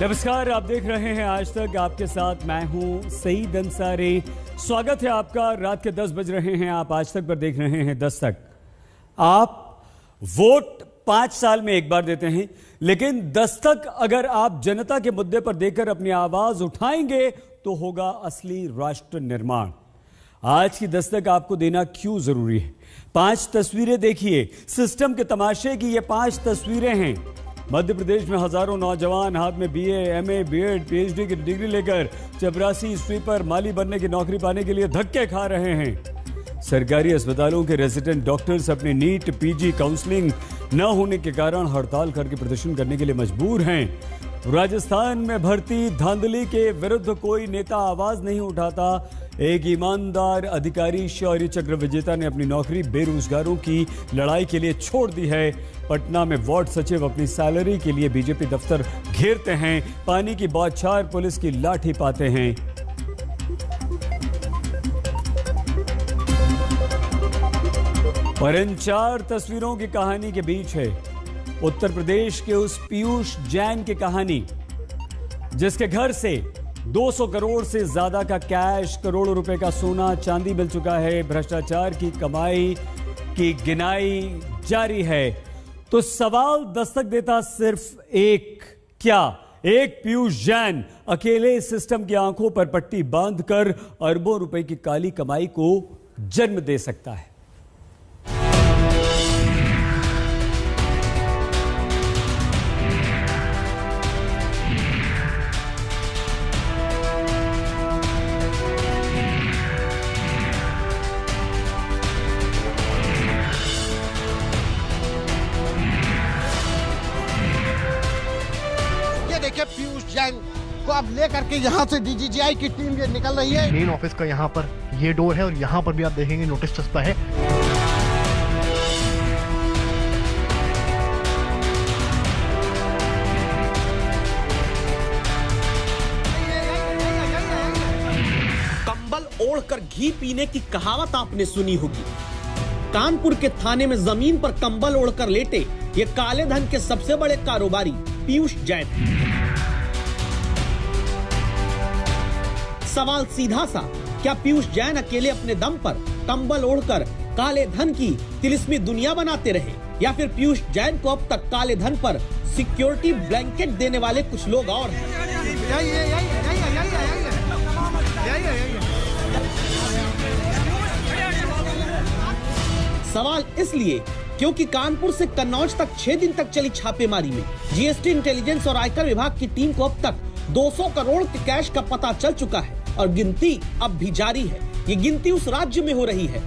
नमस्कार, आप देख रहे हैं आज तक। आपके साथ मैं हूं सईद अंसारी। स्वागत है आपका। रात के 10 बज रहे हैं। आप आज तक पर देख रहे हैं 10 तक। आप वोट 5 साल में एक बार देते हैं, लेकिन 10 तक अगर आप जनता के मुद्दे पर देकर अपनी आवाज उठाएंगे तो होगा असली राष्ट्र निर्माण। आज की 10 तक आपको देना क्यों जरूरी है? 5 तस्वीरें देखिए। सिस्टम के तमाशे की ये 5 तस्वीरें हैं। मध्य प्रदेश में हजारों नौजवान हाथ में बीए, एमए, बीएड, पीएचडी की डिग्री लेकर चपरासी, स्वीपर, माली बनने की नौकरी पाने के लिए धक्के खा रहे हैं। सरकारी अस्पतालों के रेजिडेंट डॉक्टर्स अपनी नीट, पीजी, काउंसलिंग न होने के कारण हड़ताल करके प्रदर्शन करने के लिए मजबूर हैं। राजस्थान में भर्ती धांधली के विरुद्ध कोई नेता आवाज नहीं उठाता। एक ईमानदार अधिकारी शौर्य चक्र विजेता ने अपनी नौकरी बेरोजगारों की लड़ाई के लिए छोड़ दी है। पटना में वार्ड सचिव अपनी सैलरी के लिए बीजेपी दफ्तर घेरते हैं। पानी की बौछार पुलिस की लाठी पाते हैं। और इन 4 तस्वीरों की कहानी के बीच है उत्तर प्रदेश के उस पीयूष जैन की कहानी, जिसके घर से 200 करोड़ से ज्यादा का कैश, करोड़ों रुपए का सोना चांदी मिल चुका है। भ्रष्टाचार की कमाई की गिनाई जारी है। तो सवाल दस्तक देता सिर्फ एक, क्या एक पीयूष जैन अकेले सिस्टम की आंखों पर पट्टी बांधकर अरबों रुपए की काली कमाई को जन्म दे सकता है? पीयूष जैन को अब लेकर के यहाँ से डीजीजीआई की टीम ये निकल रही है। मेन ऑफिस का यहाँ पर ये डोर है और यहाँ पर भी आप देखेंगे नोटिस छपा है। कंबल ओढ़कर घी पीने की कहावत आपने सुनी होगी। कानपुर के थाने में जमीन पर कंबल ओढ़कर लेटे ये काले धन के सबसे बड़े कारोबारी पीयूष जैन। सवाल सीधा सा, क्या पीयूष जैन अकेले अपने दम पर कंबल ओढ़कर काले धन की तिलिस्मी दुनिया बनाते रहे, या फिर पीयूष जैन को अब तक काले धन पर सिक्योरिटी ब्लैंकेट देने वाले कुछ लोग और हैं? सवाल इसलिए क्योंकि कानपुर से कन्नौज तक 6 दिन तक चली छापेमारी में जीएसटी, इंटेलिजेंस और आयकर विभाग की टीम को अब तक 200 करोड़ के कैश का पता चल चुका है और गिनती अब भी जारी है। ये गिनती उस राज्य में हो रही है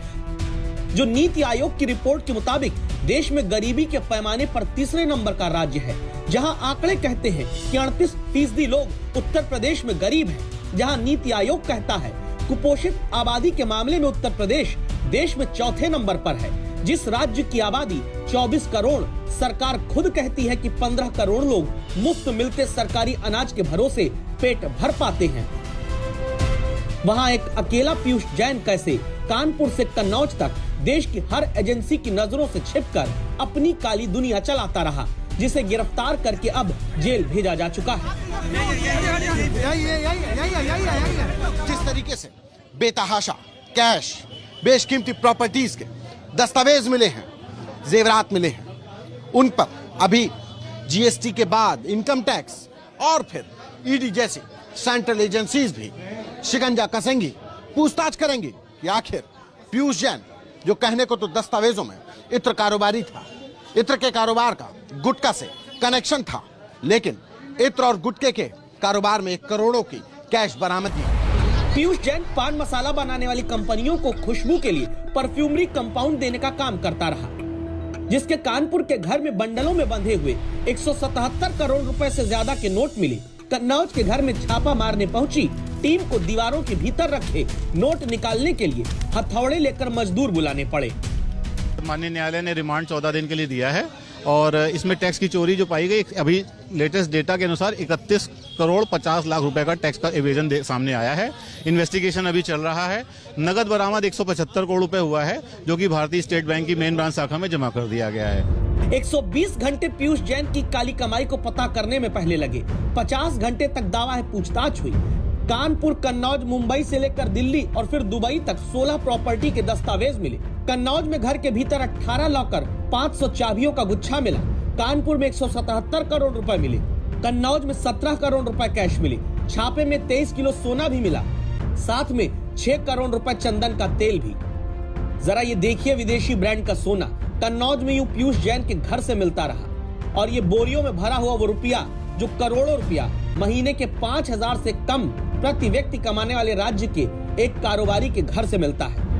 जो नीति आयोग की रिपोर्ट के मुताबिक देश में गरीबी के पैमाने पर तीसरे नंबर का राज्य है, जहां आंकड़े कहते हैं कि 38% लोग उत्तर प्रदेश में गरीब हैं, जहां नीति आयोग कहता है कुपोषित आबादी के मामले में उत्तर प्रदेश देश में चौथे नंबर पर है। जिस राज्य की आबादी 24 करोड़, सरकार खुद कहती है कि 15 करोड़ लोग मुफ्त मिलते सरकारी अनाज के भरोसे पेट भर पाते हैं, वहां एक अकेला पीयूष जैन कैसे कानपुर से कन्नौज तक देश की हर एजेंसी की नजरों से छिपकर अपनी काली दुनिया चलाता रहा, जिसे गिरफ्तार करके अब जेल भेजा जा चुका है। जिस तरीके से बेतहाशा कैश, बेशकीमती प्रॉपर्टीज के दस्तावेज मिले हैं, जेवरात मिले हैं, उन पर अभी जीएसटी के बाद इनकम टैक्स और फिर ईडी जैसी सेंट्रल एजेंसीज भी शिकंजा कसेंगी, पूछताछ करेंगी कि आखिर पीयूष जैन, जो कहने को तो दस्तावेजों में इत्र कारोबारी था, इत्र के कारोबार का गुटखा से कनेक्शन था, लेकिन इत्र और गुटखे के कारोबार में करोड़ों की कैश बरामदगी। पीयूष जैन पान मसाला बनाने वाली कंपनियों को खुशबू के लिए परफ्यूमरी कंपाउंड देने का काम करता रहा, जिसके कानपुर के घर में बंडलों में बंधे हुए 177 करोड़ रुपए से ज्यादा के नोट मिले। कन्नौज के घर में छापा मारने पहुंची टीम को दीवारों के भीतर रखे नोट निकालने के लिए हथौड़े लेकर मजदूर बुलाने पड़े। माननीय न्यायालय ने रिमांड 14 दिन के लिए दिया है और इसमें टैक्स की चोरी जो पाई गई, अभी लेटेस्ट डेटा के अनुसार 31 करोड़ 50 लाख रुपए का टैक्स का एवेजन सामने आया है। इन्वेस्टिगेशन अभी चल रहा है। नगद बरामद 175 करोड़ रुपए हुआ है, जो कि भारतीय स्टेट बैंक की मेन ब्रांच शाखा में जमा कर दिया गया है। 120 घंटे पीयूष जैन की काली कमाई को पता करने में पहले लगे। 50 घंटे तक दावा है पूछताछ हुई। कानपुर, कन्नौज, मुंबई से लेकर दिल्ली और फिर दुबई तक 16 प्रॉपर्टी के दस्तावेज मिले। कन्नौज में घर के भीतर 18 लॉकर, 500 चाबियों का गुच्छा मिला। कानपुर में 177 करोड़ रुपए मिले। कन्नौज में 17 करोड़ रुपए कैश मिले। छापे में 23 किलो सोना भी मिला, साथ में 6 करोड़ रुपए चंदन का तेल भी। जरा ये देखिए विदेशी ब्रांड का सोना कन्नौज में यूं पीयूष जैन के घर से मिलता रहा, और ये बोरियों में भरा हुआ वो रुपया जो करोड़ों रुपया महीने के 5,000 से कम प्रति व्यक्ति कमाने वाले राज्य के एक कारोबारी के घर से मिलता है।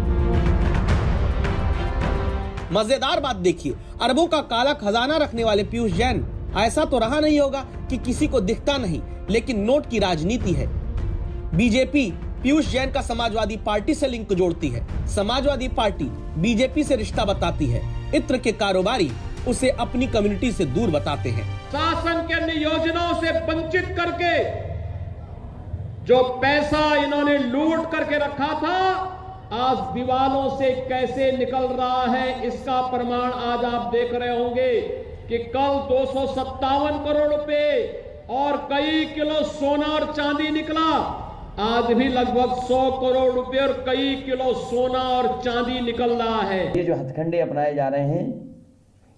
मजेदार बात देखिए, अरबों का काला खजाना रखने वाले पीयूष जैन ऐसा तो रहा नहीं होगा कि किसी को दिखता नहीं, लेकिन नोट की राजनीति है। बीजेपी पीयूष जैन का समाजवादी पार्टी से लिंक जोड़ती है, समाजवादी पार्टी बीजेपी से रिश्ता बताती है, इत्र के कारोबारी उसे अपनी कम्युनिटी से दूर बताते हैं। शासन के नियोजनों से वंचित करके जो पैसा इन्होंने लूट करके रखा था, आज दीवालों से कैसे निकल रहा है, इसका प्रमाण आज आप देख रहे होंगे कि कल 257 करोड़ रुपए और कई किलो सोना और चांदी निकला। आज भी लगभग 100 करोड़ रुपए और कई किलो सोना और चांदी निकल रहा है। ये जो हथकंडे अपनाए जा रहे हैं,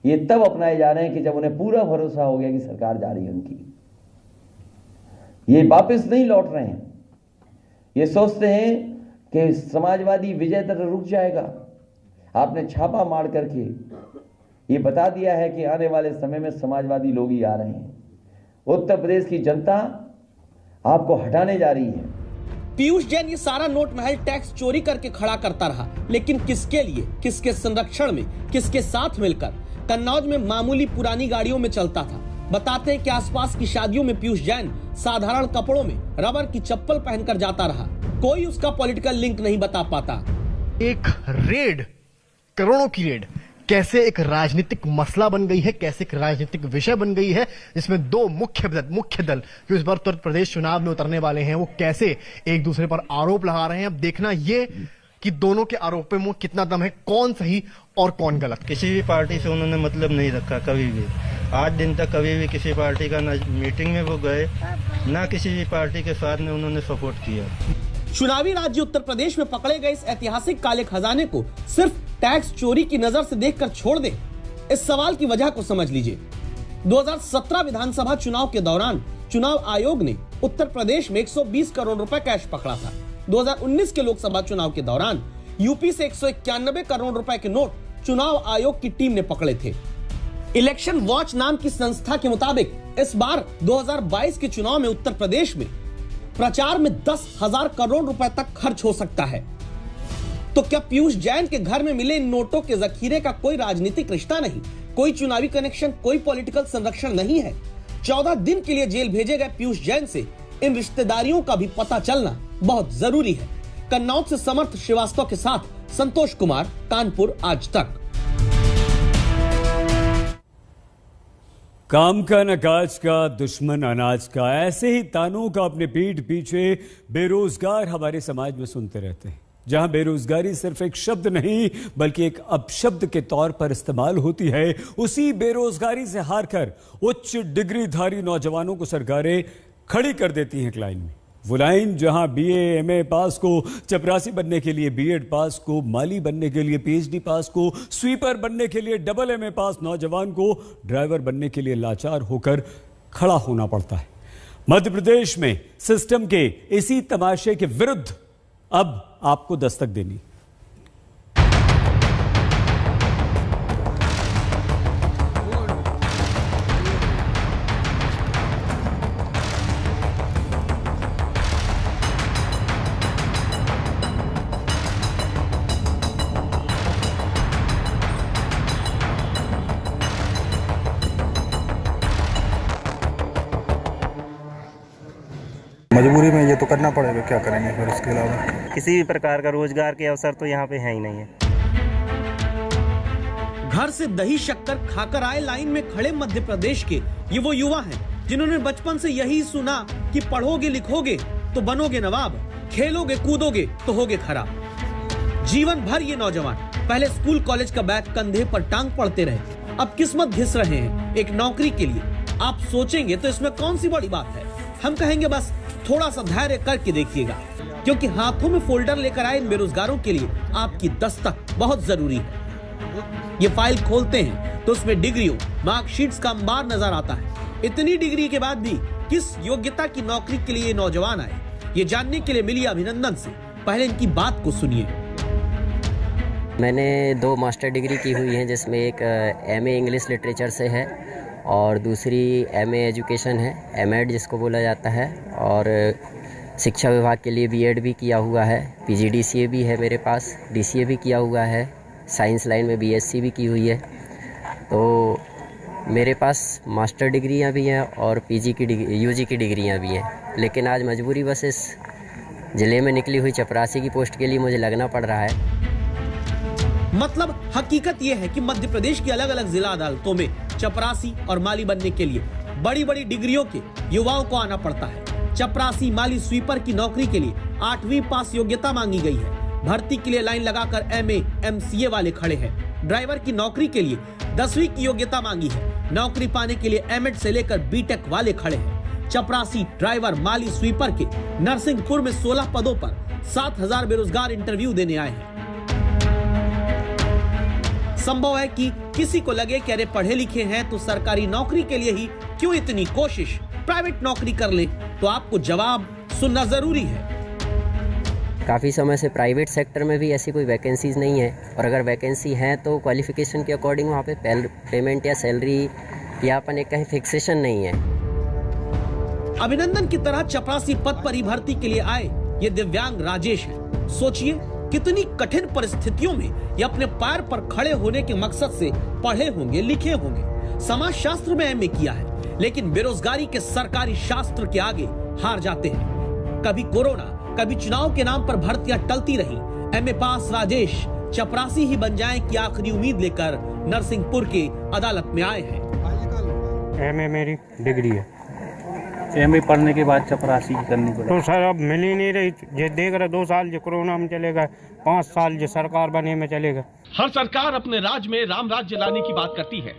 ये तब अपनाए जा रहे हैं कि जब उन्हें पूरा भरोसा हो गया कि सरकार जा रही है उनकी। ये वापस नहीं लौट रहे हैं। ये सोचते हैं कि समाजवादी विजय तक रुक जाएगा। आपने छापा मार करके ये बता दिया है कि आने वाले समय में समाजवादी लोग ही आ रहे हैं। उत्तर प्रदेश की जनता आपको हटाने जा रही है। पीयूष जैन ये सारा नोट महल टैक्स चोरी करके खड़ा करता रहा, लेकिन किसके लिए, किसके संरक्षण में, किसके साथ मिलकर? कन्नौज में मामूली पुरानी गाड़ियों में चलता था। बताते हैं कि आसपास की शादियों में पीयूष जैन साधारण कपड़ों में रबर की चप्पल पहनकर जाता रहा। कोई उसका पॉलिटिकल लिंक नहीं बता पाता। एक रेड, करोड़ों की रेड कैसे एक राजनीतिक मसला बन गई है, कैसे एक राजनीतिक विषय बन गई है, जिसमें दो मुख्य दल जो इस बार उत्तर प्रदेश चुनाव में उतरने वाले हैं, वो कैसे एक दूसरे पर आरोप लगा रहे हैं। अब देखना ये कि दोनों के आरोपों में कितना दम है, कौन सही और कौन गलत। किसी भी पार्टी से उन्होंने मतलब नहीं रखा कभी भी। आज दिन तक कभी भी किसी पार्टी का ना मीटिंग में वो गए, ना किसी भी पार्टी के साथ में उन्होंने सपोर्ट किया। चुनावी राज्य उत्तर प्रदेश में पकड़े गए इस ऐतिहासिक काले खजाने को सिर्फ टैक्स चोरी की नजर से देखकर छोड़ दे, इस सवाल की वजह को समझ लीजिए। 2017 विधानसभा चुनाव के दौरान चुनाव आयोग ने उत्तर प्रदेश में 120 करोड़ रुपए कैश पकड़ा था। 2019 के लोकसभा चुनाव के दौरान यूपी से 191 करोड़ रुपए के नोट चुनाव आयोग की टीम ने पकड़े थे। इलेक्शन वॉच नाम की संस्था के मुताबिक इस बार 2022 के चुनाव में उत्तर प्रदेश में प्रचार में 10,000 करोड़ रुपए तक खर्च हो सकता है। तो क्या पीयूष जैन के घर में मिले इन नोटों के जखीरे का कोई राजनीतिक रिश्ता नहीं, कोई चुनावी कनेक्शन, कोई पॉलिटिकल संरक्षण नहीं है? 14 दिन के लिए जेल भेजे गए पीयूष जैन से इन रिश्तेदारियों का भी पता चलना बहुत जरूरी है। कन्नौज से समर्थ श्रीवास्तव के साथ संतोष कुमार, कानपुर आज तक। काम का न काज का, दुश्मन अनाज का, ऐसे ही तानों का अपने पीठ पीछे बेरोजगार हमारे समाज में सुनते रहते हैं। जहां बेरोजगारी सिर्फ एक शब्द नहीं बल्कि एक अपशब्द के तौर पर इस्तेमाल होती है, उसी बेरोजगारी से हारकर उच्च डिग्रीधारी नौजवानों को सरकारें खड़ी कर देती हैं लाइन में। वो लाइन जहां बीए एमए पास को चपरासी बनने के लिए बीएड पास को, माली बनने के लिए पीएचडी पास को, स्वीपर बनने के लिए डबल एमए पास नौजवान को ड्राइवर बनने के लिए लाचार होकर खड़ा होना पड़ता है। मध्य प्रदेश में सिस्टम के इसी तमाशे के विरुद्ध अब आपको दस्तक देनी। मजबूरी में ये तो करना पड़ेगा, क्या करेंगे फिर उसके अलावा। किसी भी प्रकार का रोजगार के अवसर तो यहाँ पे है ही नहीं है। घर से दही शक्कर खाकर आए लाइन में खड़े मध्य प्रदेश के ये वो युवा हैं जिन्होंने बचपन से यही सुना कि पढ़ोगे लिखोगे तो बनोगे नवाब, खेलोगे कूदोगे तो होगे खराब। जीवन भर ये नौजवान पहले स्कूल कॉलेज का बैग कंधे पर टांग पढ़ते रहे, अब किस्मत घिस रहे हैं एक नौकरी के लिए। आप सोचेंगे तो इसमें कौन सी बड़ी बात है। हम कहेंगे बस थोड़ा सा धैर्य करके देखिएगा, क्योंकि हाथों में फोल्डर लेकर आए इन बेरोजगारों के लिए आपकी दस्तक बहुत जरूरी है। ये फाइल खोलते हैं तो उसमें डिग्रियों, मार्कशीट्स का अंबार नजर आता है। इतनी डिग्री के बाद भी किस योग्यता की नौकरी के लिए नौजवान आए, ये जानने के लिए मिली अभिनंदन से। पहले इनकी बात को सुनिए। मैंने 2 मास्टर डिग्री की हुई है, जिसमें एक एमए इंग्लिश लिटरेचर से है और दूसरी एमए एजुकेशन है, एमएड जिसको बोला जाता है। और शिक्षा विभाग के लिए बीएड भी किया हुआ है, पीजीडीसीए भी है मेरे पास, डीसीए भी किया हुआ है, साइंस लाइन में बीएससी भी की हुई है। तो मेरे पास मास्टर डिग्रियां भी हैं और पीजी की यूजी की डिग्रियां भी हैं, लेकिन आज मजबूरी बस इस ज़िले में निकली हुई चपरासी की पोस्ट के लिए मुझे लगना पड़ रहा है। मतलब हकीकत यह है कि मध्य प्रदेश की अलग अलग जिला अदालतों में चपरासी और माली बनने के लिए बड़ी बड़ी डिग्रियों के युवाओं को आना पड़ता है। चपरासी, माली, स्वीपर की नौकरी के लिए 8वीं पास योग्यता मांगी गई है। भर्ती के लिए लाइन लगाकर एमए, एमसीए वाले खड़े हैं। ड्राइवर की नौकरी के लिए 10वीं की योग्यता मांगी है। नौकरी पाने के लिए एमएड से लेकर बीटेक वाले खड़े हैं। चपरासी, ड्राइवर, माली, स्वीपर के नरसिंहपुर में 16 पदों पर 7000 बेरोजगार इंटरव्यू देने आए हैं। संभव है कि किसी को लगे कि अरे पढ़े लिखे हैं तो सरकारी नौकरी के लिए ही क्यों इतनी कोशिश, प्राइवेट नौकरी कर ले। तो आपको जवाब सुनना जरूरी है। काफ़ी समय से प्राइवेट सेक्टर में भी ऐसी कोई वैकेंसीज नहीं है, और अगर वैकेंसी है तो क्वालिफिकेशन के अकॉर्डिंग वहाँ पे पेमेंट या सैलरी या अपन एक कहीं फिक्सेशन नहीं है। अभिनंदन की तरह चपरासी पद पर ही भर्ती के लिए आए ये दिव्यांग राजेश है। सोचिए कितनी कठिन परिस्थितियों में ये अपने पैर पर खड़े होने के मकसद से पढ़े होंगे, लिखे होंगे। समाज शास्त्र में एमए किया है, लेकिन बेरोजगारी के सरकारी शास्त्र के आगे हार जाते हैं। कभी कोरोना, कभी चुनाव के नाम पर भर्तियां टलती रही। एमए पास राजेश चपरासी ही बन जाएं की आखिरी उम्मीद लेकर नरसिंहपुर के अदालत में आए हैं। एमए मेरी डिग्री है, एमए पढ़ने के बाद चपरासी करनी पड़ी तो सर अब मिल ही नहीं रही। ये देख रहे 2 साल जो कोरोना में चलेगा, 5 साल जो सरकार बने में चलेगा। हर सरकार अपने राज्य में राम राज्य लाने की बात करती है,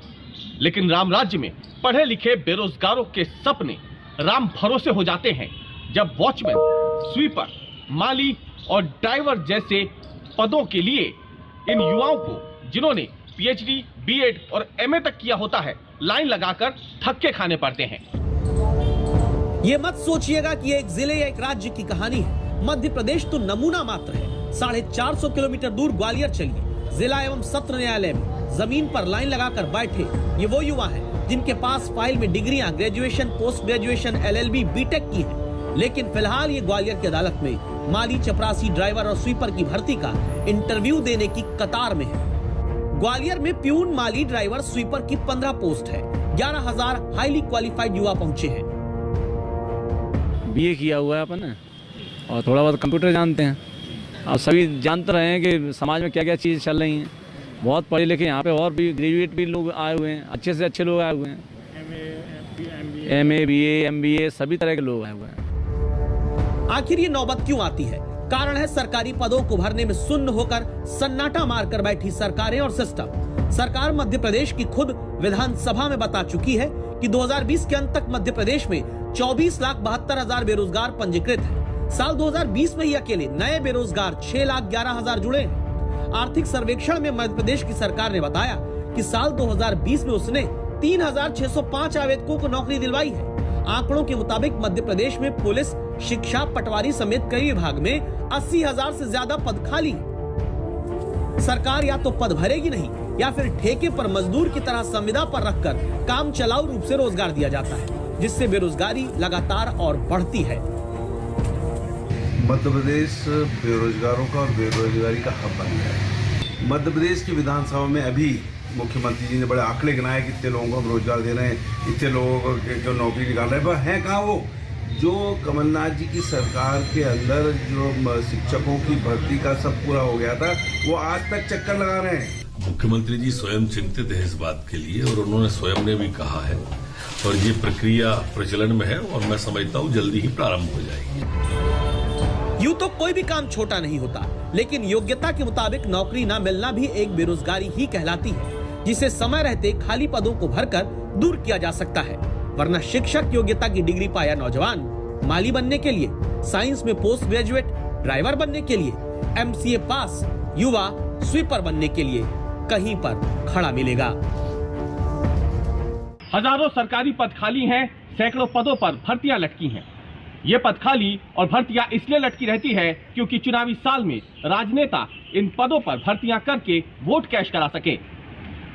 लेकिन राम राज्य में पढ़े लिखे बेरोजगारों के सपने राम भरोसे हो जाते हैं जब वॉचमैन, स्वीपर, माली और ड्राइवर जैसे पदों के लिए इन युवाओं को, जिन्होंने पीएचडी, बीएड और एमए तक किया होता है, लाइन लगाकर धक्के खाने पड़ते हैं। ये मत सोचिएगा कि एक जिले या एक राज्य की कहानी है। मध्य प्रदेश तो नमूना मात्र है। 450 किलोमीटर दूर ग्वालियर चलिए, जिला एवं सत्र न्यायालय में जमीन पर लाइन लगाकर बैठे ये वो युवा हैं जिनके पास फाइल में डिग्रियां graduation, post graduation, LLB, BTech की है। लेकिन फिलहाल ये ग्वालियर की अदालत में माली, चपरासी, ड्राइवर और स्वीपर की भर्ती का इंटरव्यू देने की कतार में है। ग्वालियर में प्यून, माली, ड्राइवर, स्वीपर की 15 पोस्ट है। 11,000 हाईली क्वालिफाइड युवा पहुंचे हैं। बीए किया हुआ है अपन ने, और थोड़ा बहुत कंप्यूटर जानते हैं। अब सभी जानते रहे हैं कि समाज में क्या क्या चीज़ चल रही हैं। बहुत पढ़े लिखे यहाँ पे और भी ग्रेजुएट भी लोग आए हुए हैं, अच्छे से अच्छे लोग आए हुए हैं। एमए, बीए, एमबीए सभी तरह के लोग आए हुए हैं। आखिर ये नौबत क्यों आती है? कारण है सरकारी पदों को भरने में सुन्न होकर सन्नाटा मारकर बैठी सरकारें और सिस्टम। सरकार मध्य प्रदेश की खुद विधानसभा में बता चुकी है कि 2020 के अंत तक मध्य प्रदेश में 24,72,000 बेरोजगार पंजीकृत हैं। साल 2020 में ही अकेले नए बेरोजगार 6,11,000 जुड़े हैं। आर्थिक सर्वेक्षण में मध्य प्रदेश की सरकार ने बताया कि साल 2020 में उसने 3,605 आवेदकों को नौकरी दिलवाई है। आंकड़ों के मुताबिक मध्य प्रदेश में पुलिस, शिक्षा, पटवारी समेत कई विभाग में 80,000 से ज्यादा पद खाली हैं। सरकार या तो पद भरेगी नहीं या फिर ठेके पर मजदूर की तरह संविदा पर रखकर काम चलाऊ रूप से रोजगार दिया जाता है, जिससे बेरोजगारी लगातार और बढ़ती है। मध्य प्रदेश बेरोजगारों का और बेरोजगारी का हब बन गया है। मध्य प्रदेश की विधानसभा में अभी मुख्यमंत्री जी ने बड़े आंकड़े गिनाए कि इतने लोगों को हम रोजगार दे रहे हैं, इतने लोगों को नौकरी निकाल रहे हैं, पर हैं कहाँ वो जो कमलनाथ जी की सरकार के अंदर जो शिक्षकों की भर्ती का सब पूरा हो गया था, वो आज तक चक्कर लगा रहे हैं। मुख्यमंत्री जी स्वयं चिंतित है इस बात के लिए, और उन्होंने स्वयं ने भी कहा है, और ये प्रक्रिया प्रचलन में है और मैं समझता हूँ जल्दी ही प्रारंभ हो जाएगी। यूं तो कोई भी काम छोटा नहीं होता, लेकिन योग्यता के मुताबिक नौकरी न मिलना भी एक बेरोजगारी ही कहलाती है। जिसे समय रहते खाली पदों को भरकर दूर किया जा सकता है। वरना शिक्षक योग्यता की डिग्री पाया नौजवान माली बनने के लिए, साइंस में पोस्ट ग्रेजुएट ड्राइवर बनने के लिए, MCA पास युवा स्वीपर बनने के लिए कहीं पर खड़ा मिलेगा। हजारों सरकारी पद खाली हैं, सैकड़ों पदों पर भर्तियां लटकी हैं। ये पद खाली और भर्तियां इसलिए लटकी रहती है क्योंकि चुनावी साल में राजनेता इन पदों पर भर्तियां करके वोट कैश करा सके।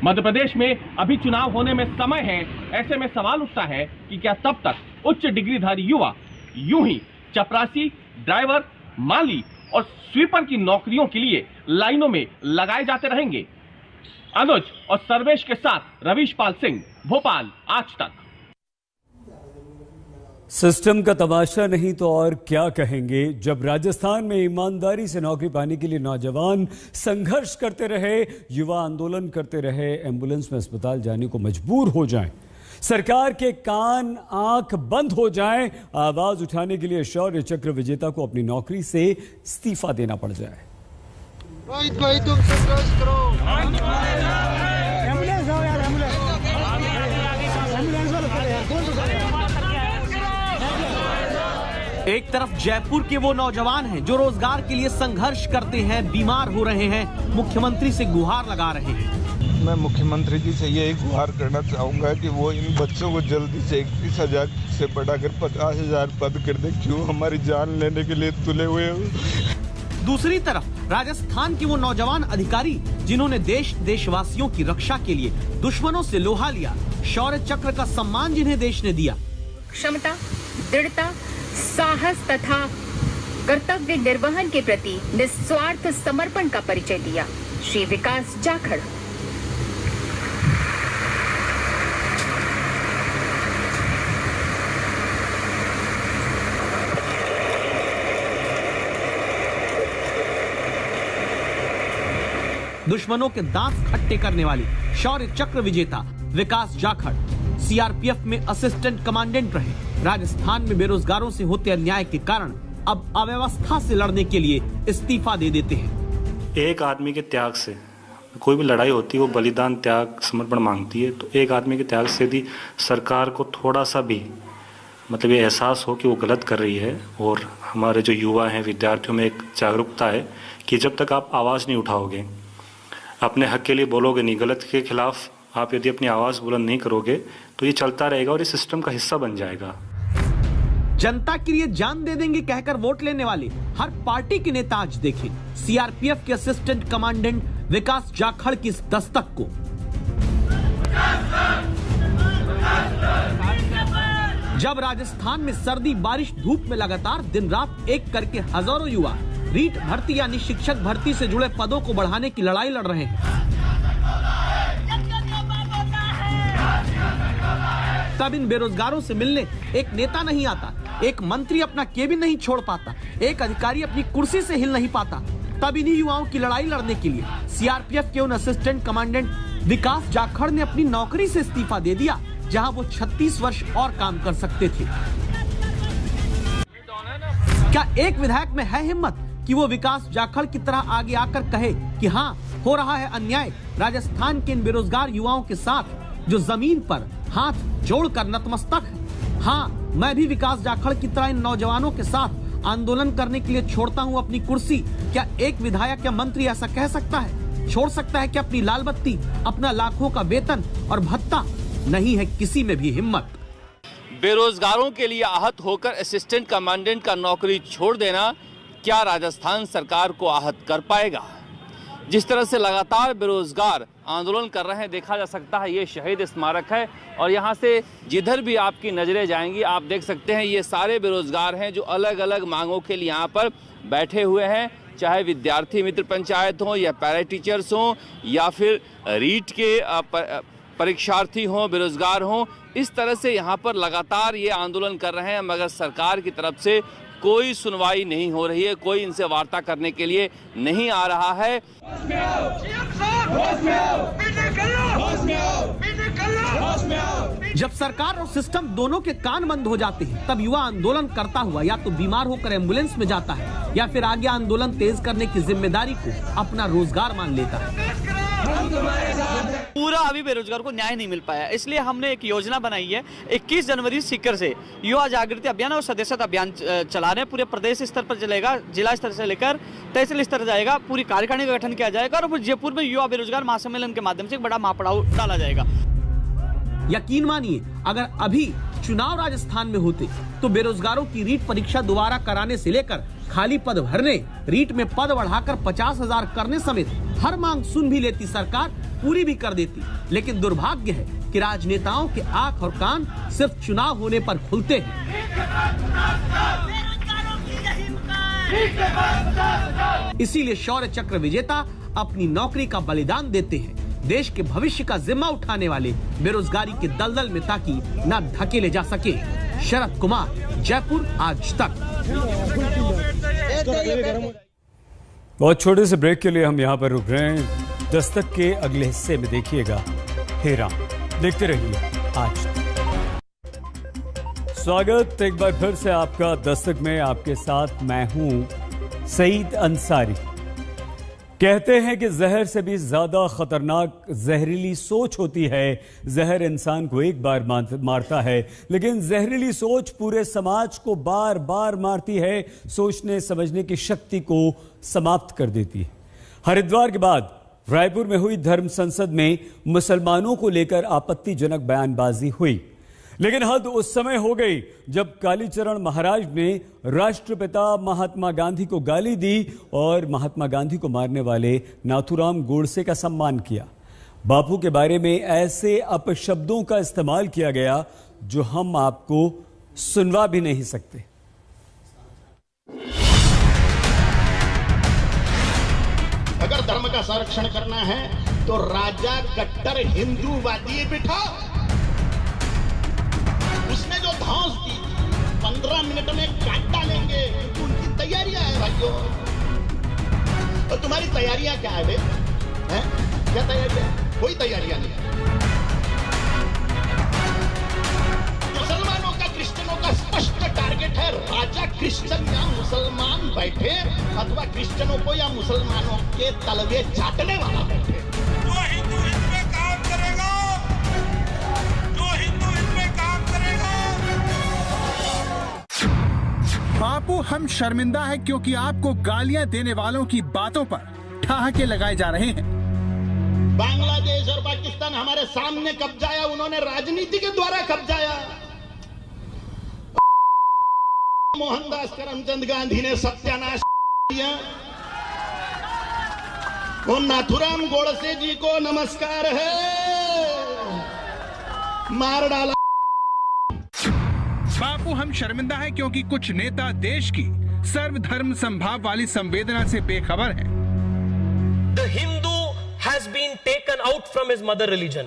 मध्य प्रदेश में अभी चुनाव होने में समय है। ऐसे में सवाल उठता है कि क्या तब तक उच्च डिग्रीधारी युवा यूं ही चपरासी, ड्राइवर, माली और स्वीपर की नौकरियों के लिए लाइनों में लगाए जाते रहेंगे? अनुज और सर्वेश के साथ रवीश पाल सिंह, भोपाल, आज तक। सिस्टम का तमाशा नहीं तो और क्या कहेंगे। जब राजस्थान में ईमानदारी से नौकरी पाने के लिए नौजवान संघर्ष करते रहे, युवा आंदोलन करते रहे, एम्बुलेंस में अस्पताल जाने को मजबूर हो जाएं, सरकार के कान आंख बंद हो जाएं, आवाज उठाने के लिए शौर्य चक्र विजेता को अपनी नौकरी से इस्तीफा देना पड़ जाए। तुम संघर्ष करो। एक तरफ जयपुर के वो नौजवान हैं जो रोजगार के लिए संघर्ष करते हैं, बीमार हो रहे हैं, मुख्यमंत्री से गुहार लगा रहे हैं। मैं मुख्यमंत्री जी से ये गुहार करना चाहूंगा कि वो इन बच्चों को जल्दी से 31,000 से बढ़ाकर 50,000 पद कर दे। क्यों हमारी जान लेने के लिए तुले हुए हो। दूसरी तरफ राजस्थान के वो नौजवान अधिकारी जिन्होंने देशवासियों की रक्षा के लिए दुश्मनों से लोहा लिया, शौर्य चक्र का सम्मान जिन्हें देश ने दिया, क्षमता, दृढ़ता, साहस तथा कर्तव्य निर्वहन के प्रति निस्वार्थ समर्पण का परिचय दिया, श्री विकास जाखड़। दुश्मनों के दांत खट्टे करने वाले शौर्य चक्र विजेता विकास जाखड़ CRPF में असिस्टेंट कमांडेंट रहे। राजस्थान में बेरोजगारों से होते अन्याय के कारण अब अव्यवस्था से लड़ने के लिए इस्तीफा दे देते हैं। एक आदमी के त्याग से कोई भी लड़ाई होती है, वो बलिदान, त्याग, समर्पण मांगती है। तो एक आदमी के त्याग से यदि सरकार को थोड़ा सा भी मतलब ये एहसास हो कि वो गलत कर रही है, और हमारे जो युवा हैं, विद्यार्थियों में एक जागरूकता है कि जब तक आप आवाज़ नहीं उठाओगे, अपने हक के लिए बोलोगे नहीं, गलत के खिलाफ आप यदि अपनी आवाज़ बुलंद नहीं करोगे, तो ये चलता रहेगा और इस सिस्टम का हिस्सा बन जाएगा। जनता के लिए जान दे देंगे कहकर वोट लेने वाले हर पार्टी के नेता आज देखें CRPF के असिस्टेंट कमांडेंट विकास जाखड़ की इस दस्तक को। जब राजस्थान में सर्दी, बारिश, धूप में लगातार दिन रात एक करके हजारों युवा रीट भर्ती यानी शिक्षक भर्ती से जुड़े पदों को बढ़ाने की लड़ाई लड़ रहे हैं, तब इन बेरोजगारों से मिलने एक नेता नहीं आता, एक मंत्री अपना केबिन नहीं छोड़ पाता, एक अधिकारी अपनी कुर्सी से हिल नहीं पाता। तब इन्हीं युवाओं की लड़ाई लड़ने के लिए CRPF के उन असिस्टेंट कमांडेंट विकास जाखड़ ने अपनी नौकरी से इस्तीफा दे दिया, जहां वो 36 वर्ष और काम कर सकते थे। क्या एक विधायक में है हिम्मत कि वो विकास जाखड़ की तरह आगे आकर कहे कि हाँ, हो रहा है अन्याय राजस्थान के इन बेरोजगार युवाओं के साथ जो जमीन पर हाथ जोड़कर नतमस्तक है? हाँ, मैं भी विकास जाखड़ की तरह इन नौजवानों के साथ आंदोलन करने के लिए छोड़ता हूँ अपनी कुर्सी। क्या एक विधायक या मंत्री ऐसा कह सकता है? छोड़ सकता है कि अपनी लाल बत्ती, अपना लाखों का वेतन और भत्ता? नहीं है किसी में भी हिम्मत। बेरोजगारों के लिए आहत होकर असिस्टेंट कमांडेंट का नौकरी छोड़ देना क्या राजस्थान सरकार को आहत कर पाएगा? जिस तरह से लगातार बेरोजगार आंदोलन कर रहे हैं, देखा जा सकता है ये शहीद स्मारक है, और यहाँ से जिधर भी आपकी नज़रें जाएंगी आप देख सकते हैं ये सारे बेरोजगार हैं जो अलग अलग मांगों के लिए यहाँ पर बैठे हुए हैं, चाहे विद्यार्थी मित्र पंचायत हों या पैरा टीचर्स हों या फिर रीट के परीक्षार्थी हों, बेरोजगार हों। इस तरह से यहाँ पर लगातार ये आंदोलन कर रहे हैं, मगर सरकार की तरफ से कोई सुनवाई नहीं हो रही है, कोई इनसे वार्ता करने के लिए नहीं आ रहा है। जब सरकार और सिस्टम दोनों के कान बंद हो जाते हैं, तब युवा आंदोलन करता हुआ या तो बीमार होकर एम्बुलेंस में जाता है या फिर आगे आंदोलन तेज करने की जिम्मेदारी को अपना रोजगार मान लेता है। पूरा अभी बेरोजगार को न्याय नहीं मिल पाया, इसलिए हमने एक योजना बनाई है। 21 जनवरी सीकर से युवा जागृति अभियान और सदस्यता अभियान चला रहे हैं। पूरे प्रदेश स्तर पर चलेगा, जिला स्तर से लेकर तहसील स्तर जाएगा। पूरी कार्यकारिणी का गठन किया जाएगा और जयपुर में युवा बेरोजगार महासम्मेलन के माध्यम से एक बड़ा महापड़ाव डाला जाएगा। यकीन मानिए, अगर अभी चुनाव राजस्थान में होते तो बेरोजगारों की रीट परीक्षा दोबारा कराने से लेकर खाली पद भरने, रीट में पद बढ़ाकर 50,000 करने समेत हर मांग सुन भी लेती सरकार, पूरी भी कर देती। लेकिन दुर्भाग्य है कि राजनेताओं के आंख और कान सिर्फ चुनाव होने पर खुलते हैं। इसीलिए शौर्य चक्र विजेता अपनी नौकरी का बलिदान देते हैं, देश के भविष्य का जिम्मा उठाने वाले बेरोजगारी के दलदल में, ताकि न धकेले जा सके। शरद कुमार, जयपुर, आज तक। बहुत छोटे से ब्रेक के लिए हम यहाँ पर रुक रहे हैं। दस्तक के अगले हिस्से में देखिएगा हेरा, देखते रहिए आज तक। स्वागत एक बार फिर से आपका दस्तक में। आपके साथ मैं हूं सईद अंसारी। कहते हैं कि जहर से भी ज्यादा खतरनाक जहरीली सोच होती है। जहर इंसान को एक बार मारता है, लेकिन जहरीली सोच पूरे समाज को बार बार मारती है, सोचने समझने की शक्ति को समाप्त कर देती है। हरिद्वार के बाद रायपुर में हुई धर्म संसद में मुसलमानों को लेकर आपत्तिजनक बयानबाजी हुई, लेकिन हद उस समय हो गई जब कालीचरण महाराज ने राष्ट्रपिता महात्मा गांधी को गाली दी और महात्मा गांधी को मारने वाले नाथूराम गोडसे का सम्मान किया। बापू के बारे में ऐसे अपशब्दों का इस्तेमाल किया गया जो हम आपको सुनवा भी नहीं सकते। अगर धर्म का संरक्षण करना है तो राजा कट्टर हिंदूवादी बिठा। उसने जो धौंस की 15 मिनट में काट डालेंगे, तो उनकी तैयारियां है भाइयों। और तुम्हारी तैयारियां क्या है बे? हैं? क्या तैयारियां? कोई तैयारियां नहीं है। मुसलमानों का, क्रिश्चियनों का स्पष्ट टारगेट है। राजा क्रिश्चियन या मुसलमान बैठे अथवा क्रिश्चियनों को या मुसलमानों के तलवे चाटने वाला बैठे। जो हिंदू इसमें काम करेगा, जो हिंदू इसमें काम करेगा। बापू हम शर्मिंदा है क्योंकि आपको गालियां देने वालों की बातों पर ठहाके लगाए जा रहे हैं। बांग्लादेश और पाकिस्तान हमारे सामने कब्जाया, उन्होंने राजनीति के द्वारा कब्जाया। मोहनदास करमचंद गांधी ने सत्यानाश किया। और नाथूराम गोडसे जी को नमस्कार है, मार डाला। बापू हम शर्मिंदा है क्योंकि कुछ नेता देश की सर्वधर्म संभाव वाली संवेदना से बेखबर हैं। The Hindu has been taken out from his mother religion.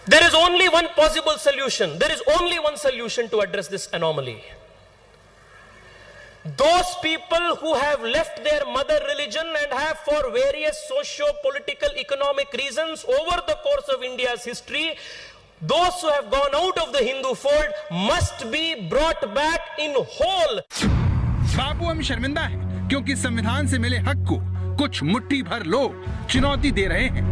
There is only one possible solution. There is only one solution to address this anomaly. Those people who have left their mother religion and have, for various socio-political, economic reasons over the course of India's history, those who have gone out of the Hindu fold must be brought back in whole. बापू हम शर्मिंदा है क्योंकि संविधान से मिले हक को कुछ मुट्ठी भर लोग चुनौती दे रहे हैं।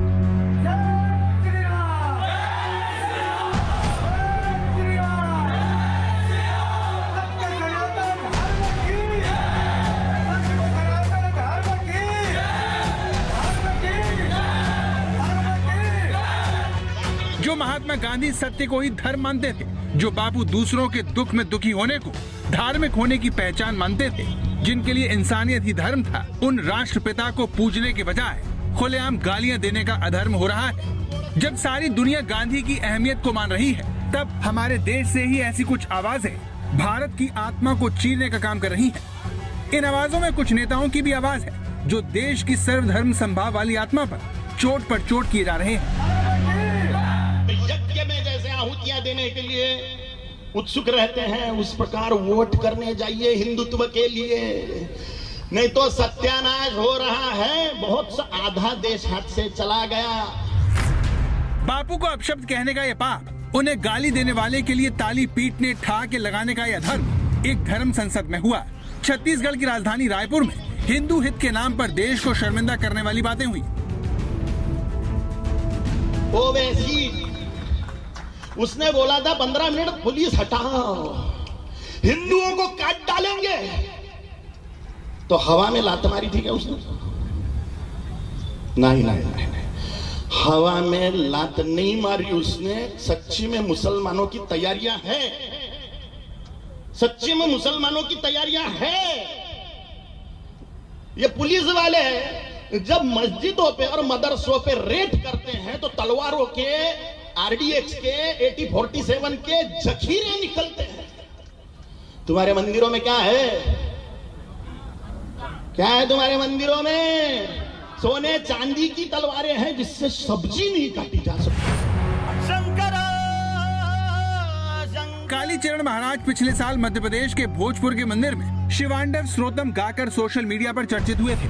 जो महात्मा गांधी सत्य को ही धर्म मानते थे, जो बापू दूसरों के दुख में दुखी होने को धार्मिक होने की पहचान मानते थे, जिनके लिए इंसानियत ही धर्म था, उन राष्ट्रपिता को पूजने के बजाय खुलेआम गालियां देने का अधर्म हो रहा है। जब सारी दुनिया गांधी की अहमियत को मान रही है, तब हमारे देश से ही ऐसी कुछ आवाजें भारत की आत्मा को चीरने का काम कर रही हैं। इन आवाजों में कुछ नेताओं की भी आवाज है जो देश की सर्वधर्म संभाव वाली आत्मा पर चोट किए जा रहे हैं। यज्ञ में जैसे आहुतियां देने के लिए उत्सुक रहते हैं, उस प्रकार वोट करने जाइए हिंदुत्व के लिए, नहीं तो सत्यानाश हो रहा है। बहुत सा आधा देश हाथ से चला गया। बापू को अपशब्द कहने का यह पाप, उन्हें गाली देने वाले के लिए ताली पीटने, ठहाके लगाने का यह धर्म एक धर्म संसद में हुआ। छत्तीसगढ़ की राजधानी रायपुर में हिंदू हित के नाम पर देश को शर्मिंदा करने वाली बातें हुई। ओवैसी उसने बोला था 15 मिनट पुलिस हटाओ, हिंदुओं को काट डालेंगे, तो हवा में लात मारी थी क्या उसने? नहीं, हवा में लात नहीं मारी उसने। सच्ची में मुसलमानों की तैयारियां हैं, सच्ची में मुसलमानों की तैयारियां हैं। ये पुलिस वाले जब मस्जिदों पे और मदरसों पे रेड करते हैं तो तलवारों के, आरडीएक्स के, AK-47 के जखीरे निकलते हैं। तुम्हारे मंदिरों में क्या है? क्या है तुम्हारे मंदिरों में? सोने चांदी की तलवारें हैं जिससे सब्जी नहीं काटी जा सकती। कालीचरण महाराज पिछले साल मध्य प्रदेश के भोजपुर के मंदिर में शिवांडव स्रोतम गाकर सोशल मीडिया पर चर्चित हुए थे।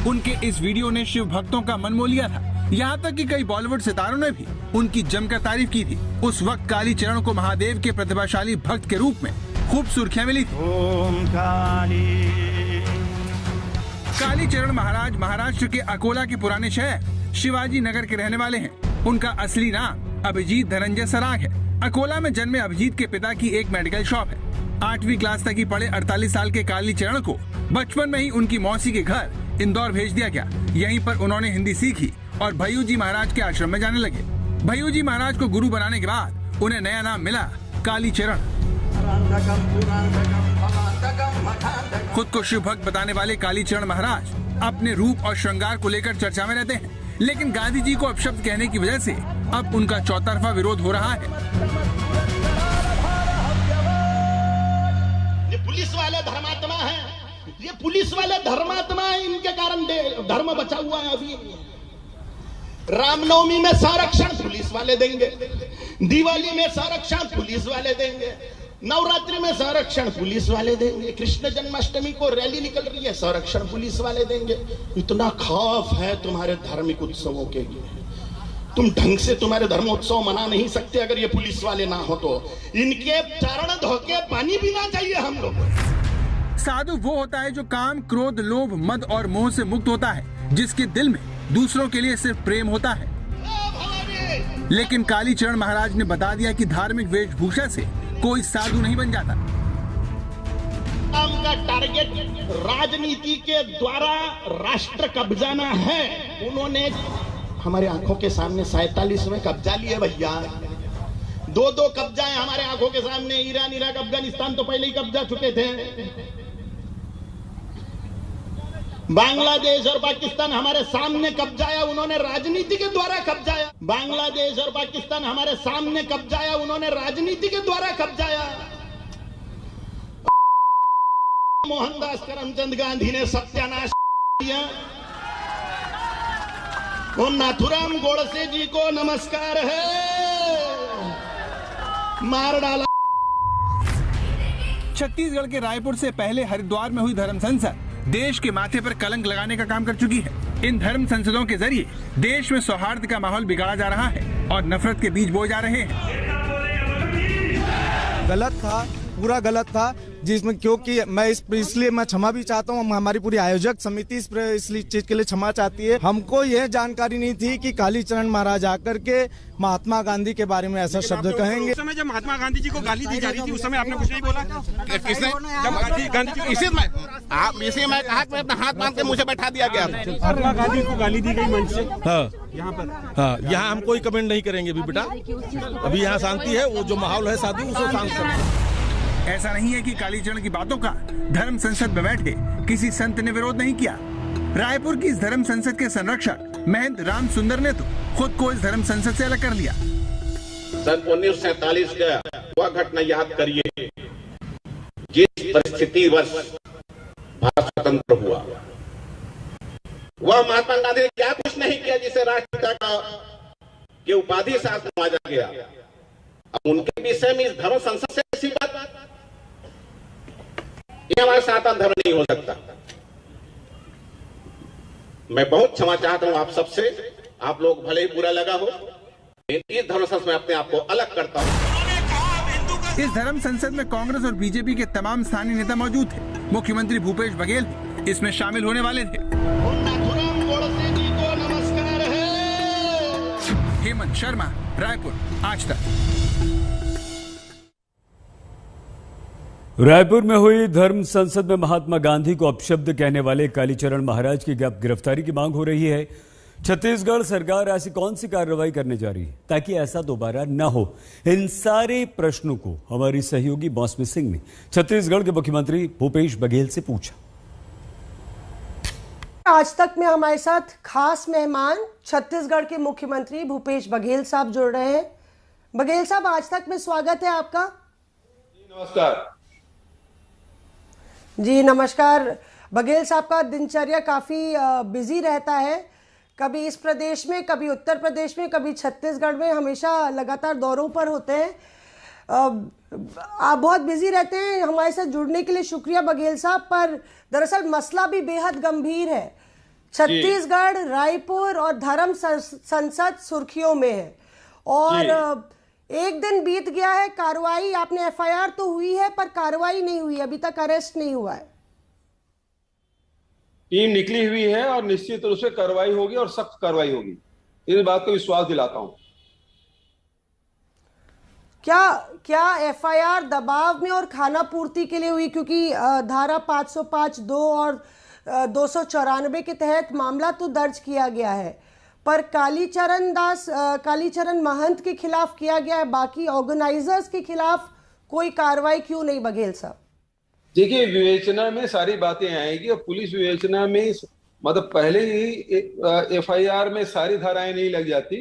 उनके इस वीडियो ने शिव भक्तों का मन मोह लिया था। यहाँ तक कि कई बॉलीवुड सितारों ने भी उनकी जमकर तारीफ की थी। उस वक्त कालीचरण को महादेव के प्रतिभाशाली भक्त के रूप में खूब सुर्खियां मिली थी। कालीचरण महाराज महाराष्ट्र के अकोला के पुराने शहर शिवाजी नगर के रहने वाले हैं। उनका असली नाम अभिजीत धनंजय सराग है। अकोला में जन्मे अभिजीत के पिता की एक मेडिकल शॉप है। 8वीं क्लास तक ही पढ़े 48 साल के कालीचरण को बचपन में ही उनकी मौसी के घर इंदौर भेज दिया गया। यहीं पर उन्होंने हिंदी सीखी और भैयू जी महाराज के आश्रम में जाने लगे। भैयू जी महाराज को गुरु बनाने के बाद उन्हें नया नाम मिला कालीचरण। खुद को शिव भक्त बताने वाले कालीचरण महाराज अपने रूप और श्रृंगार को लेकर चर्चा में रहते हैं, लेकिन गांधी जी को अपशब्द कहने की वजह से अब उनका चौतरफा विरोध हो रहा है। ये पुलिस वाले धर्मात्मा हैं, ये पुलिस वाले धर्मात्मा हैं, इनके कारण धर्म बचा हुआ है। अभी रामनवमी में संरक्षण पुलिस वाले देंगे, दिवाली में संरक्षण पुलिस वाले देंगे, नवरात्रि में संरक्षण पुलिस वाले देंगे, कृष्ण जन्माष्टमी को रैली निकल रही है, संरक्षण पुलिस वाले देंगे। इतना खौफ है तुम्हारे धार्मिक उत्सवों के लिए, तुम ढंग से तुम्हारे धर्मोत्सव मना नहीं सकते अगर ये पुलिस वाले ना हो तो। इनके चरण धोके पानी पीना चाहिए हम लोग। साधु वो होता है जो काम, क्रोध, लोभ, मद और मोह से मुक्त होता है, जिसके दिल में दूसरों के लिए सिर्फ प्रेम होता है। लेकिन कालीचरण महाराज ने बता दिया कि धार्मिक वेशभूषा से कोई साधु नहीं बन जाता। का टारगेट राजनीति के द्वारा राष्ट्र कब्जाना है। उन्होंने हमारे आंखों के सामने 47 में कब्जा लिए भैया, 2 कब्जा है हमारे आंखों के सामने। ईरान, इराक, अफगानिस्तान तो पहले ही कब्जा चुके थे। बांग्लादेश और पाकिस्तान हमारे सामने कब्जाया, उन्होंने राजनीति के द्वारा कब्जाया। बांग्लादेश और पाकिस्तान हमारे सामने कब्जाया, उन्होंने राजनीति के द्वारा कब्जाया। मोहनदास करमचंद गांधी ने सत्यानाश किया। और नाथुराम गोडसे जी को नमस्कार है, मार डाला। छत्तीसगढ़ के रायपुर से पहले हरिद्वार में हुई धर्म संसद देश के माथे पर कलंक लगाने का काम कर चुकी है। इन धर्म संसदों के जरिए देश में सौहार्द का माहौल बिगाड़ा जा रहा है और नफरत के बीज बोए जा रहे हैं। गलत था, पूरा गलत था, जिसमें क्योंकि मैं इसलिए मैं क्षमा भी चाहता हूँ। हमारी पूरी आयोजक समिति इस चीज के लिए क्षमा चाहती है। हमको यह जानकारी नहीं थी कि कालीचरण महाराज आकर के महात्मा गांधी के बारे में ऐसा शब्द कहेंगे। उस समय जब महात्मा गांधी जी को गाली दी जा रही थी, उस समय आपने कुछ नहीं बोला? किसने? जब गांधी जी इसी मैं कहा कि अपना हाथ बांध के मुझे बैठा दिया गया। महात्मा गांधी को गाली दी गई मंच से। हाँ, यहाँ पर हाँ, यहाँ हम कोई कमेंट नहीं करेंगे अभी बेटा। अभी यहाँ शांति है, वो जो माहौल है साधु उसको शांत करना। ऐसा नहीं है कि कालीचरण की बातों का धर्म संसद में बैठे किसी संत ने विरोध नहीं किया। रायपुर की इस धर्म संसद के संरक्षक महंत राम सुंदर ने तो खुद को इस धर्म संसद से अलग कर लिया। सन 1947 का वह घटना याद करिए जिस परिस्थिति वर्ष भारत स्वतंत्र हुआ। वह महात्मा गांधी ने क्या कुछ नहीं किया जिसे राष्ट्रपिता की उपाधि से नवाजा गया। अब उनके विषय में इस धर्म संसद से ऐसी बात, ये हमारे सनातन धर्म नहीं हो सकता। मैं बहुत क्षमा चाहता हूं आप सबसे। आप लोग भले ही बुरा लगा हो, इस धर्म संसद में अपने आप को अलग करता हूँ। इस धर्म संसद में कांग्रेस और बीजेपी के तमाम स्थानीय नेता मौजूद थे। मुख्यमंत्री भूपेश बघेल इसमें शामिल होने वाले थे। हेमंत शर्मा, रायपुर, आज तक। रायपुर में हुई धर्म संसद में महात्मा गांधी को अपशब्द कहने वाले कालीचरण महाराज की गिरफ्तारी की मांग हो रही है। छत्तीसगढ़ सरकार ऐसी कौन सी कार्रवाई करने जा रही है ताकि ऐसा दोबारा न हो? इन सारे प्रश्नों को हमारी सहयोगी मौसमी सिंह ने छत्तीसगढ़ के मुख्यमंत्री भूपेश बघेल से पूछा। आज तक में हमारे साथ खास मेहमान छत्तीसगढ़ के मुख्यमंत्री भूपेश बघेल साहब जुड़ रहे हैं। बघेल साहब, आज तक में स्वागत है आपका। नमस्कार जी। नमस्कार। बघेल साहब का दिनचर्या काफी बिजी रहता है, कभी इस प्रदेश में, कभी उत्तर प्रदेश में, कभी छत्तीसगढ़ में, हमेशा लगातार दौरों पर होते हैं। आप बहुत बिजी रहते हैं। हमारे साथ जुड़ने के लिए शुक्रिया बघेल साहब। पर दरअसल मसला भी बेहद गंभीर है। छत्तीसगढ़, रायपुर और धर्म संसद सुर्खियों में है और एक दिन बीत गया है, कार्रवाई, आपने एफआईआर तो हुई है पर कार्रवाई नहीं हुई, अभी तक अरेस्ट नहीं हुआ है। टीम निकली हुई है और निश्चित रूप से कार्रवाई होगी और सख्त कार्रवाई होगी, इस बात को विश्वास दिलाता हूं। क्या एफआईआर दबाव में और खाना पूर्ति के लिए हुई? क्योंकि धारा 505(2) और 294 के तहत मामला तो दर्ज किया गया है, पर कालीचरण महंत के खिलाफ किया गया है, बाकी ऑर्गेनाइजर्स के खिलाफ कोई कार्रवाई क्यों नहीं बघेल साहब? देखिए, विवेचना में सारी बातें आएगी और पुलिस विवेचना में मतलब पहले ही एफआईआर में सारी धाराएं नहीं लग जाती,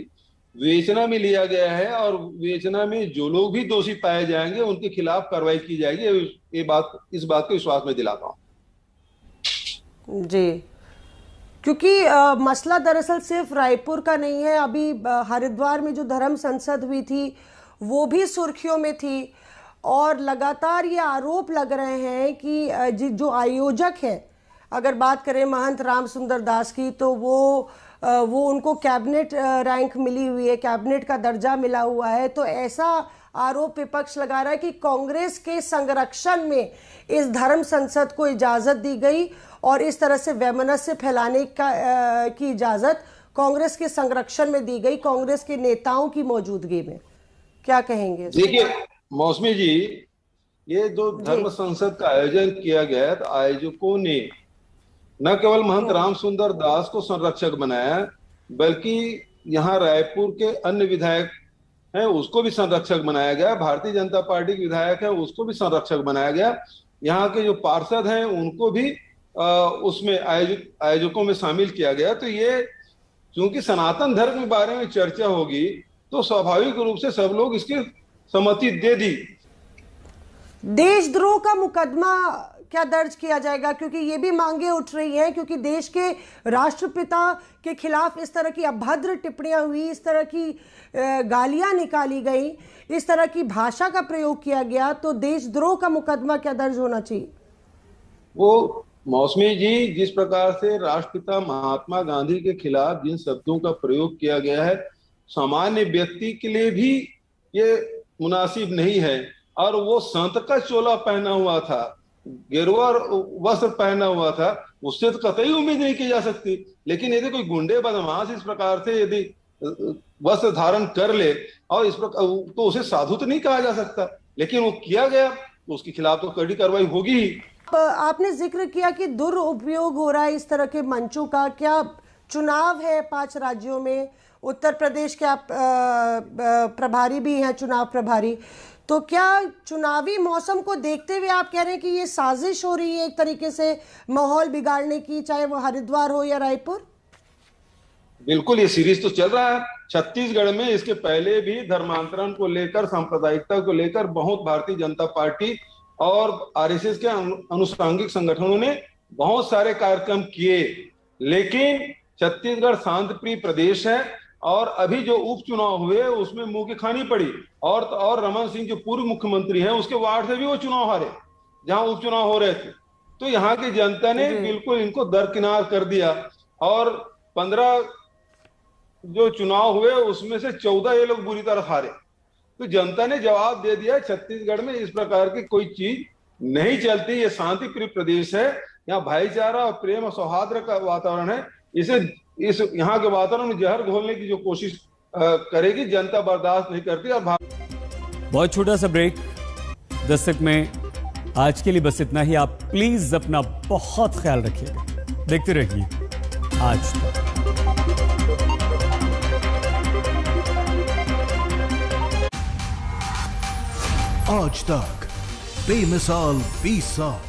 विवेचना में लिया गया है और विवेचना में जो लोग भी दोषी पाए जाएंगे उनके खिलाफ कार्रवाई की जाएगी। इस बात को विश्वास में दिलाता हूं जी। क्योंकि मसला दरअसल सिर्फ रायपुर का नहीं है। अभी हरिद्वार में जो धर्म संसद हुई थी वो भी सुर्खियों में थी और लगातार ये आरोप लग रहे हैं कि जो आयोजक है, अगर बात करें महंत रामसुंदर दास की, तो वो उनको कैबिनेट रैंक मिली हुई है, कैबिनेट का दर्जा मिला हुआ है। तो ऐसा आरोप विपक्ष लगा रहा है कि कांग्रेस के संरक्षण में इस धर्म संसद को इजाजत दी गई और इस तरह से वैमनस्य फैलाने की इजाजत कांग्रेस के संरक्षण में दी गई, कांग्रेस के नेताओं की मौजूदगी में। क्या कहेंगे? देखिए मौसमी जी, ये जो धर्म संसद का आयोजन किया गया, तो आयोजकों ने न केवल महंत रामसुंदर दास को संरक्षक बनाया, बल्कि यहाँ रायपुर के अन्य विधायक हैं उसको भी संरक्षक बनाया गया, भारतीय जनता पार्टी के विधायक है उसको भी संरक्षक बनाया गया, यहाँ के जो पार्षद हैं उनको भी उसमें आयोजकों में शामिल किया गया। तो ये क्योंकि सनातन धर्म के बारे में चर्चा होगी तो स्वाभाविक रूप से सब लोग इसकी सहमति दे दी। देशद्रोह का मुकदमा क्या दर्ज किया जाएगा? क्योंकि ये भी मांगे उठ रही हैं, क्योंकि देश के राष्ट्रपिता के खिलाफ इस तरह की अभद्र टिप्पणियां हुई, इस तरह की गालियां निकाली गई, इस तरह की भाषा का प्रयोग किया गया, तो देशद्रोह का मुकदमा क्या दर्ज होना चाहिए? वो मौसमी जी, जिस प्रकार से राष्ट्रपिता महात्मा गांधी के खिलाफ जिन शब्दों का प्रयोग किया गया है, सामान्य व्यक्ति के लिए भी ये मुनासिब नहीं है। और वो संत का चोला पहना हुआ था, गेरुआ वस्त्र पहना हुआ था, उससे तो कतई उम्मीद नहीं की जा सकती। लेकिन यदि कोई गुंडे बदमाश इस प्रकार से यदि वस्त्र धारण कर ले और इस प्रकार, तो उसे साधु तो नहीं कहा जा सकता, लेकिन वो किया गया तो उसके खिलाफ तो कड़ी कार्रवाई होगी ही। आपने जिक्र किया कि दुरुपयोग हो रहा है इस तरह के मंचों का। क्या चुनाव है 5 राज्यों में, उत्तर प्रदेश के आप प्रभारी भी हैं, चुनाव प्रभारी, तो क्या चुनावी मौसम को देखते हुए आप कह रहे हैं कि ये साजिश हो रही है एक तरीके से माहौल बिगाड़ने की, चाहे वो हरिद्वार हो या रायपुर? बिल्कुल, ये सीरीज तो चल रहा है। छत्तीसगढ़ में इसके पहले भी धर्मांतरण को लेकर, सांप्रदायिकता को लेकर बहुत भारतीय जनता पार्टी और आरएसएस के अनुषांगिक संगठनों ने बहुत सारे कार्यक्रम किए, लेकिन छत्तीसगढ़ शांतिप्रिय प्रदेश है और अभी जो उपचुनाव हुए उसमें मुंह की खानी पड़ी। और रमन सिंह जो पूर्व मुख्यमंत्री हैं उसके वार्ड से भी वो चुनाव हारे जहां उपचुनाव हो रहे थे। तो यहाँ की जनता ने बिल्कुल इनको दरकिनार कर दिया और 15 जो चुनाव हुए उसमें से 14 ये लोग बुरी तरह हारे। तो जनता ने जवाब दे दिया, छत्तीसगढ़ में इस प्रकार की कोई चीज नहीं चलती। ये शांति प्रिय प्रदेश है, यहाँ भाईचारा और प्रेम और सौहार्द का वातावरण है। इस यहाँ के वातावरण में जहर घोलने की जो कोशिश करेगी जनता बर्दाश्त नहीं करती। और बहुत छोटा सा ब्रेक दस्तक में। आज के लिए बस इतना ही। आप प्लीज अपना बहुत ख्याल रखिएगा। देखते रहिए आज तक। आज तक बेमिसाल 20 साल।